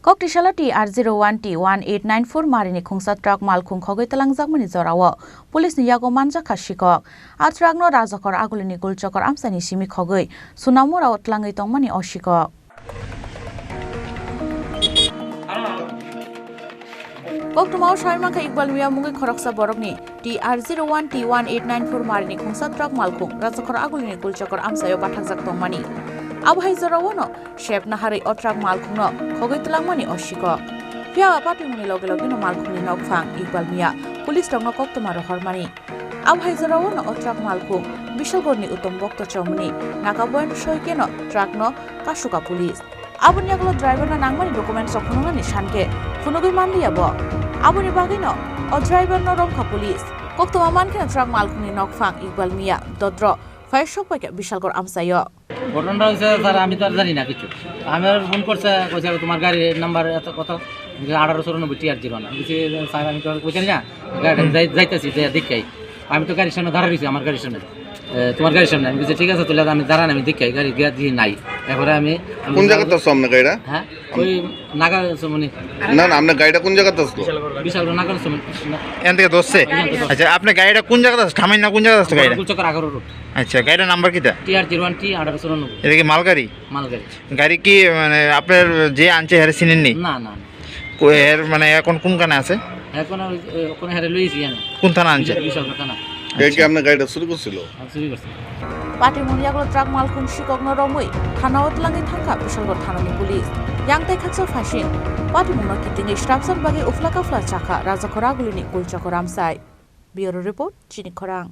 Koktishala TR01T1894 Marini khungsa truck malkhung khogwi tlang jakmani jorao police ni yago manjak Sikok a truck no rajakor agulini gulchakor amsani simi khogwi sunamura tlangai tongmani Sikok Koktumao Shaimangka Iqbal Mia Mungi Khoroksa Borokni TR01T1894 Marini khungsa truck malkhung rajakor agulini gulchakor amsayo bathakjak tongmani Abhai Zorawono, Shep Nahari Otrak Malkhungno, Khogitlamani Sikok. Pia Patimuni Logino Malkhuni Nokfang, Iqbal Mia, Police Tongo Koktomaro Hormani. Abhai Zorawono Otrak Malkhung, Bishalgoni Utom Bokto Chomuni, Nakaboyan Shoikeno, Trakno, Kashuka Police. Abunyaglo driver na Nangmani documents of Funani Shanke, Funugi Mandiabo. Abuni Bagino, or driver no Romka Police. Koktomaman Trak Malkhuni Nokfang, Iqbal Mia, Dodro, Fire Shop Bishalgor Amsayo. ঘটনাটা হচ্ছে sir আমি তো আর জানি না কিছু আমার phone করছে কইছে তোমার গাড়ির নাম্বার এত কত 1894 TR01 বলছি স্যার আমি তো কইছেন না গাড়ি যাইতেছি দেখাই আমি তো গাড়ির সামনে দাঁড়া রইছি আমার গাড়ির সামনে তোমার গাড়ির সামনে আমি বলছি ঠিক আছে তাহলে আমি দাঁড়ান আমি দেখাই গাড়ি গিয়া দিয়ে নাই এরপরে আমি কোন জায়গাতে সামনে গাড়িটা হ্যাঁ ওই নাগা মানে না না আপনার গাড়িটা কোন জায়গাতে আসলো বিশাল নাগা সামনে এখান থেকে দোষছে আচ্ছা আপনার গাড়িটা কোন জায়গাতে আছে থামেন না কোন জায়গাতে আছে গাড়িটা কুলচক্কর আগর রোড আচ্ছা গাড়ির নাম্বার কিটা TR01T1894 এটা কি মালগাড়ি গাড়ি কি মানে আপনার যে আনছে হেরে চিনেননি না না এর মানে এখন কোন কানে আছে এখন ওখানে হেরে লইছি আমি কোন থানা আনছে বিশাল থানা কি আপনার গাড়িটা চুরি করছিল চুরি করছে Patimoniaglo truck malkhung Sikok no romui thana otlangi thangka Bishalgor thanani police yangtai khakso fashin Patimongno kitingi strapsar bagi uflaka fla chakha rajakhora gulini kulchakor amsai Bureau report Chini Khorang